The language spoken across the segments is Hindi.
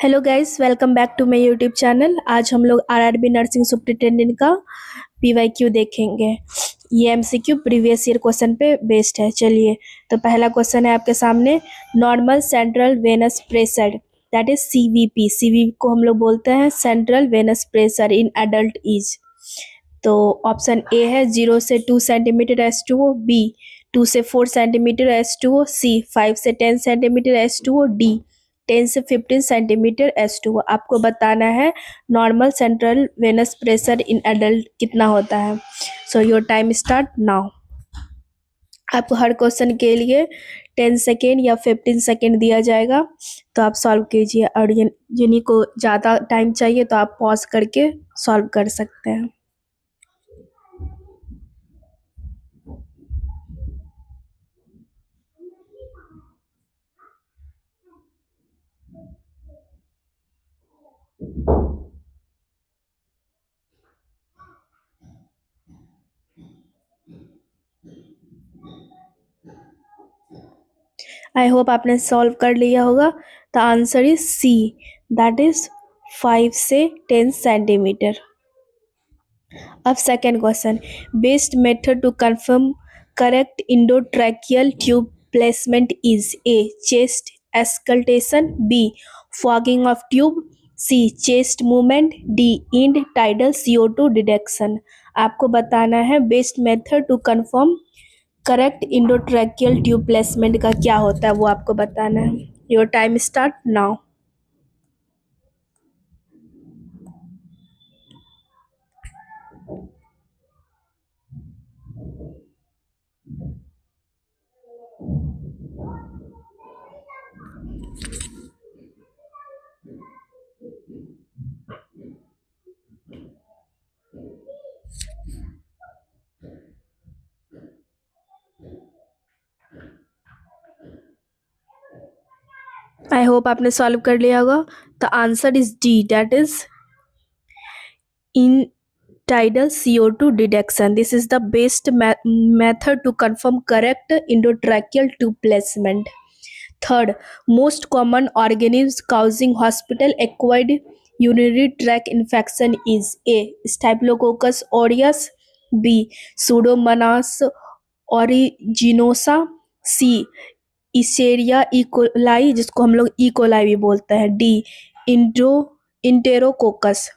Hello guys, welcome back to my YouTube channel. आज हम लोग आरआरबी नर्सिंग सुपरिटेंडेंट का पीवाईक्यू देखेंगे। ये एमसीक्यू प्रीवियस ईयर क्वेश्चन पे बेस्ड है। चलिए, तो पहला क्वेश्चन है आपके सामने। Normal central venous pressure, that is CVP. CVP को हम लोग बोलते हैं central venous pressure in adult age. तो ऑप्शन ए है 0 से 2 सेंटीमीटर H2O, बी 2 से 4 सेंटीमीटर H2O, सी 5 से 10 सेंटीमीटर H2O, डी 10 से 15 सेंटीमीटर H2O। आपको बताना है normal central venous pressure in adult कितना होता है। So your time start now. आपको हर क्वेश्चन के लिए 10 सेकेंड या 15 सेकेंड दिया जाएगा, तो आप सॉल्व कीजिए। और जिन्हीं को ज़्यादा टाइम चाहिए तो आप पॉज करके सॉल्व कर सकते हैं। आई होप आपने सॉल्व कर लिया होगा। The answer is C, that is 5 से 10 सेंटीमीटर। अब second question, best method to confirm correct endotracheal tube placement is A chest auscultation, B fogging of tube, C chest movement, D end tidal CO2 detection. आपको बताना है best method to confirm correct endotracheal tube placement का क्या होता है, वो आपको बताना है। Your time start now. I hope आपने सॉल्व कर लिया होगा। The answer is D, that is in tidal CO2 deduction. This is the best method to confirm correct endotracheal tube placement. Third, most common organisms causing hospital acquired urinary tract infection is A Staphylococcus aureus, B Pseudomonas aeruginosa, C Escherichia E. coli जिसको हम लोग E. coli भी बोलते हैं, D इंटेरोकोकस।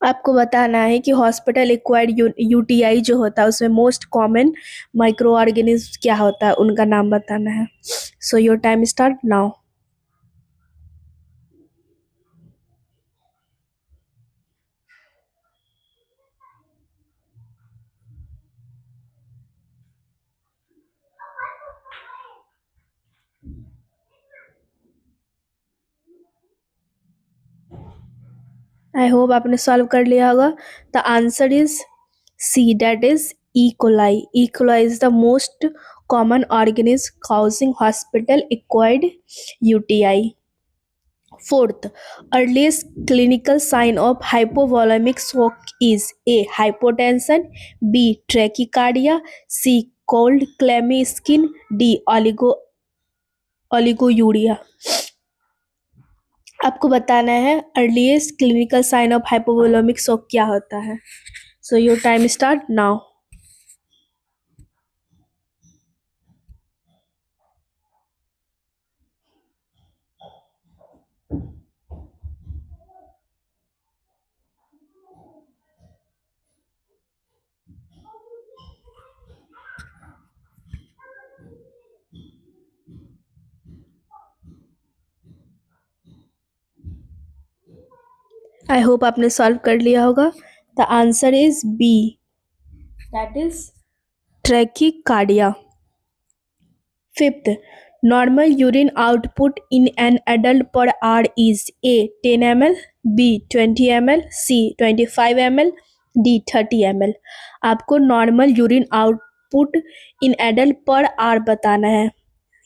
आपको बताना है कि हॉस्पिटल एक्वायर्ड यूटीआई जो होता है उसमें मोस्ट कॉमन माइक्रो ऑर्गेनिज्म क्या होता है, उनका नाम बताना है। So your time start now. I hope आपने सॉल्व कर लिया होगा। The answer is C, that is E coli. E coli is the most common organism causing hospital acquired UTI. Fourth, earliest clinical sign of hypovolemic shock is A hypotension, B tachycardia, C cold clammy skin, D oligouria। आपको बताना है earliest clinical sign of hypovolaemic shock क्या होता है। So your time start now. I hope आपने सॉल्व कर लिया होगा। The answer is B, that is tachycardia. Fifth, normal urine output in an adult per hour is A 10 ml, B 20 ml, C 25 ml, D 30 ml। आपको normal urine output in adult per hour बताना है।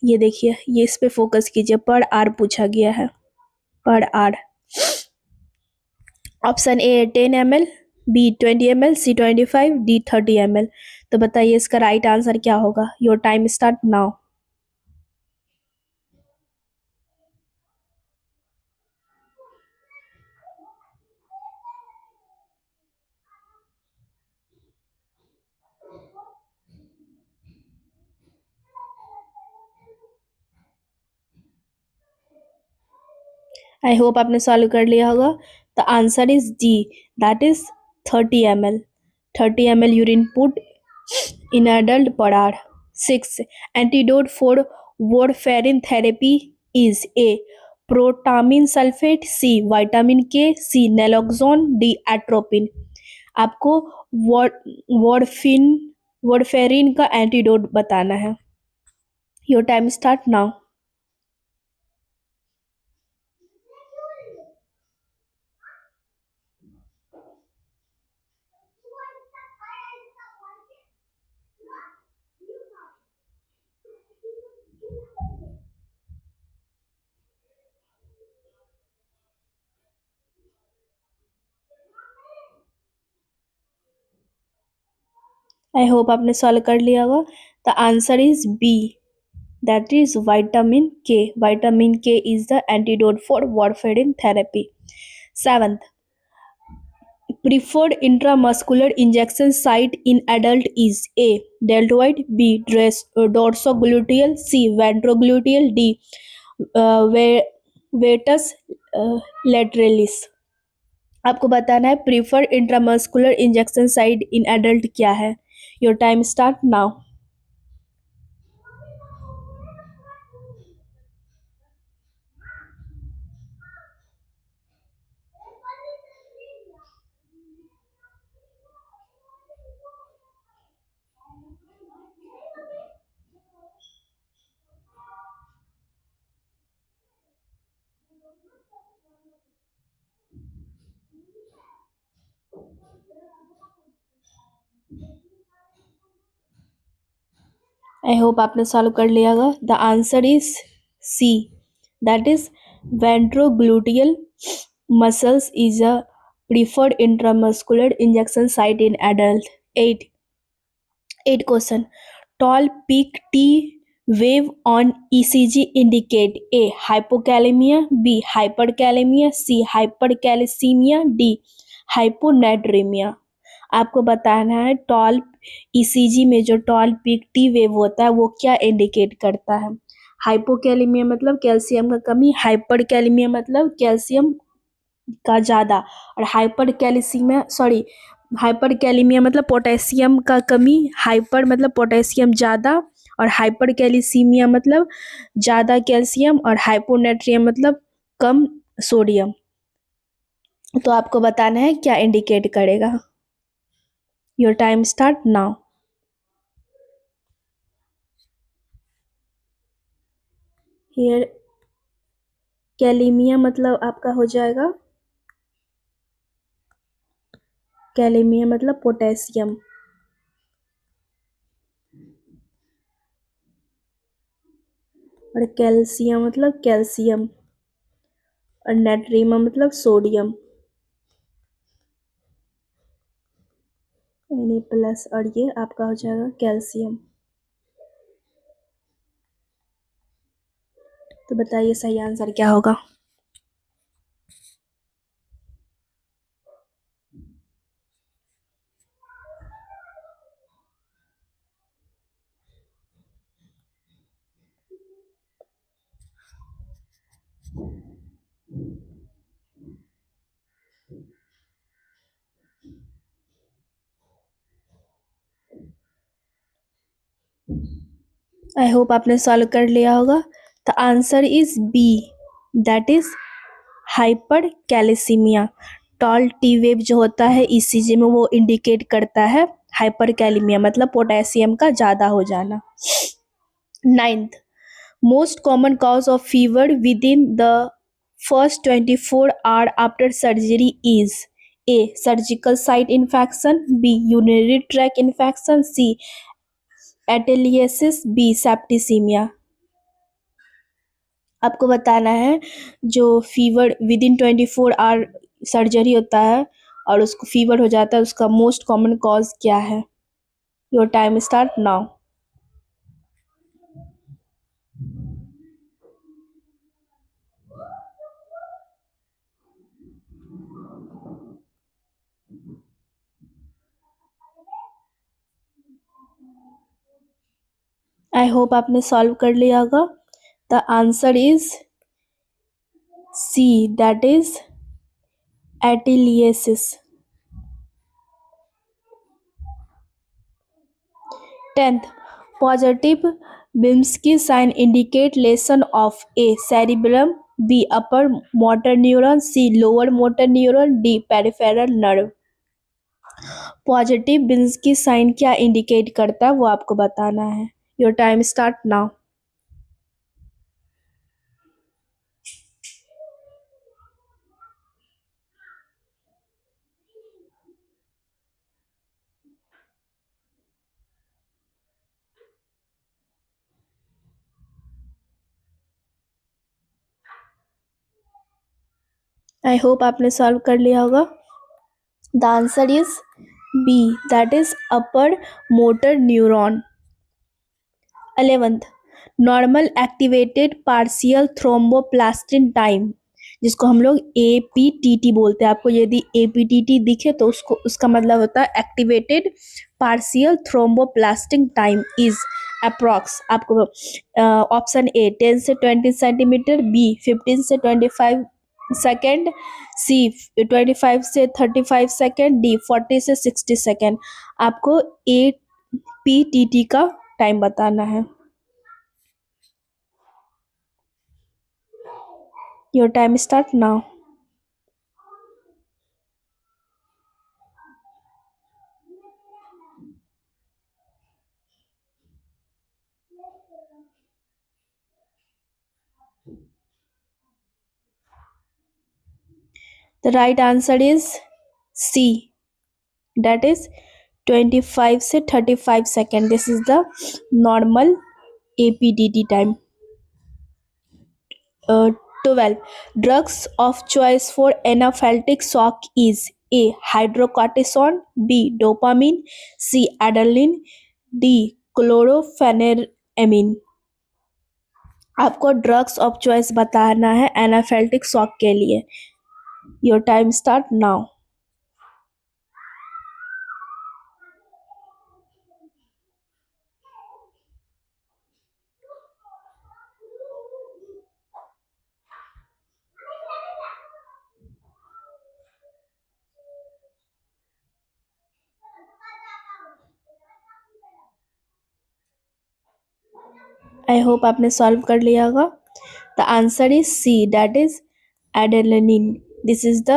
ये देखिए, ये इस पे फोकस कीजिए, पर आर पूछा गया है, per hour. Option A 10 ml, B 20 ml, C 25, D 30 ml। तो बताइए इसका राइट आंसर क्या होगा। Your time start now. I hope आपने सॉल्व कर लिया होगा। The answer is D, that is 30 ml। 30 ml urine put in adult per hour. 6. Antidote for warfarin therapy is A. Protamine sulfate, C. Vitamin K, C. Naloxone, D. Atropine। आपको वॉर्फिन वॉर्फेरिन का एंटीडोट बताना है। Your time start now. I hope आपने सॉल्व कर लिया होगा। The answer is B, that is vitamin K. Vitamin K is the antidote for warfarin therapy. 7th, preferred intramuscular injection site in adult is A. Deltoid, B. Dorsogluteal, C. Ventrogluteal, D. Vetus lateralis। आपको बताना है preferred intramuscular injection site in adult क्या है। Your time start now. I hope आपने सॉल्व कर लिया होगा। The answer is C, that is ventrogluteal muscles is a preferred intramuscular injection site in adult. 8 question, tall peak T wave on ECG indicate A. Hypokalemia, B. Hyperkalemia, C. Hypercalcemia, D. Hyponatremia। आपको बताना है टॉल ईसीजी में जो टॉल पीक टी वेव होता है वो क्या इंडिकेट करता है। हाइपोकैलेमिया मतलब कैल्शियम का कमी, हाइपर कैलेमिया मतलब कैल्शियम का ज़्यादा, और हाइपर कैलेमिया मतलब पोटेशियम का कमी। हाइपर मतलब पोटेशियम ज़्यादा, और हाइपर कैल्सीमिया मतलब ज़्यादा कैल्शियम, और हाइपोनेट्रियम मतलब कम सोडियम। तो आपको बताना है क्या इंडिकेट करेगा। Your time start now. Here kalaemia मतलब आपका हो जाएगा, कैलेमिया मतलब पोटेशियम, और कैल्शियम मतलब कैल्शियम, और नाइट्रियम मतलब सोडियम, यानी प्लस, और ये आपका हो जाएगा कैल्शियम। तो बताइए सही आंसर क्या होगा। आई होप आपने सॉल्व कर लिया होगा। The answer is B, that is hypercalcaemia. Tall T wave जो होता है ईसीजी में वो इंडिकेट करता है हाइपर कैलेमिया मतलब पोटेशियम का ज़्यादा हो जाना। 9th, most common cause of fever within the first 24 hours after surgery is A. Surgical site infection, B. Urinary tract infection, C. Atelectasis, B. Septicaemia. आपको बताना है जो fever within 24 hour surgery होता है और उसको फीवर हो जाता है उसका मोस्ट कॉमन कॉज क्या है। Your time start now. I hope आपने सॉल्व कर लिया होगा। The answer is C, that is ateliosis. 10th, positive Bimsky sign indicate lesion of A, cerebellum, B, upper motor neuron, C, lower motor neuron, D, peripheral nerve. Positive Babinski sign क्या इंडिकेट करता है वो आपको बताना है. Your time start now. I hope आपने सॉल्व कर लिया होगा. The answer is B, that is upper motor neuron. 11th, normal activated partial thromboplastin time, जिसको हम लोग APTT बोलते हैं. आपको यदि APTT दिखे तो उसका मतलब होता है activated partial thromboplastin time is approx. आपको ऑप्शन ए 10 से 20 सेंटीमीटर, बी 15 से 25 सेकेंड, सी 25 से 35 सेकेंड, डी 40 से 60 सेकेंड. आपको APTT का टाइम बताना है. Your time start now. The right answer is C, that is 25 से 35 second. This is the normal APTT time. 12, drugs of choice for anaphylactic shock is A, hydrocortisone, B, dopamine, C, adrenaline, D, chlorpheniramine. आपको ड्रग्स ऑफ चॉइस बताना है एनाफिलेक्टिक शॉक के लिए. Your time start now. I hope आपने सॉल्व कर लिया होगा. The answer is C, that is adrenaline. This is the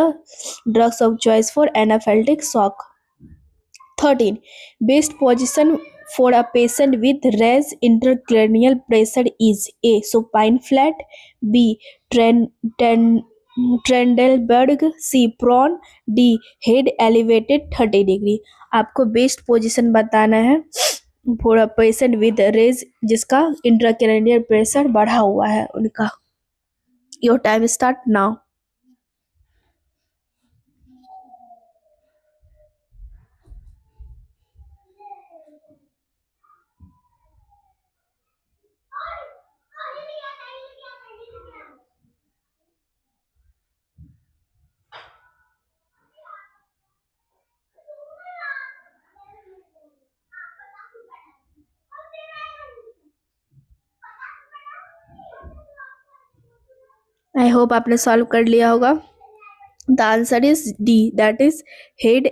drugs of choice for anaphylactic shock. 13, best position for a patient with raised intracranial pressure is A, supine flat, B, Trendelenburg, C, prone, D, head elevated 30 degree. आपको बेस्ट पोजीशन बताना है for a patient with raise जिसका इंट्राक्रैनियल प्रेशर बढ़ा हुआ है उनका. Your time start now. I hope आपने सॉल्व कर लिया होगा. The answer is D, that is head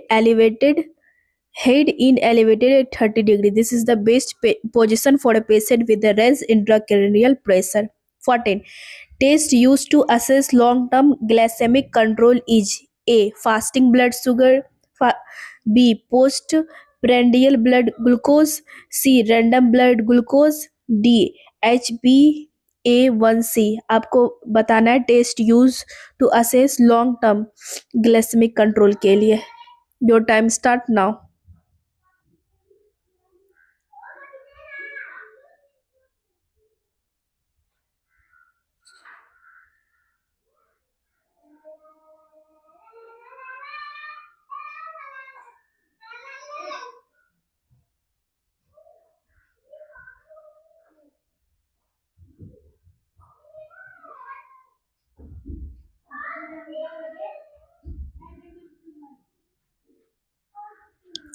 in elevated at 30 degree. This is the best position for a patient with a raised intracranial pressure. 14, test used to assess long term glycemic control is A, fasting blood sugar, B, post prandial blood glucose, C, random blood glucose, D, HbA1c. आपको बताना है test use to assess long term glycaemic control के लिए. Your time start now.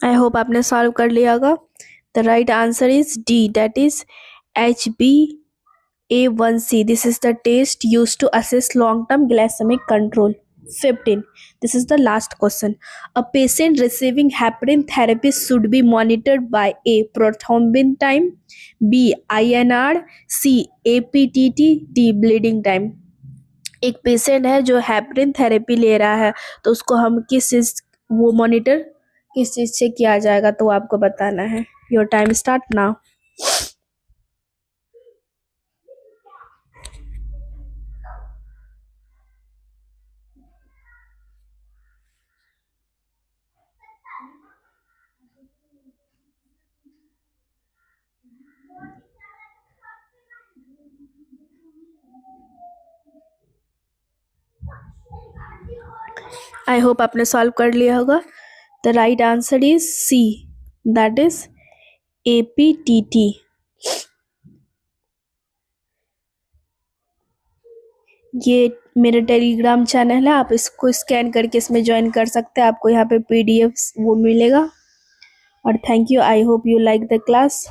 I hope आपने सॉल्व कर लिया होगा. The right answer is D, that is A1C, this is the test used to assess long-term glycemic control. 15, this is the last question. A patient receiving heparin therapy should be monitored by A. Prothrombin time, B. INR, C. APTT, D. bleeding time. एक पेशेंट है जो हेपरिन थेरेपी ले रहा है, तो उसको हम किस चीज वो मॉनिटर किस चीज से किया जाएगा, तो आपको बताना है. Your time start now. I hope आपने सॉल्व कर लिया होगा. The right answer is C, that is APTT. ये मेरा टेलीग्राम चैनल है, आप इसको स्कैन करके इसमें ज्वाइन कर सकते हैं. आपको यहाँ पे PDF वो मिलेगा. और thank you. I hope you like the class.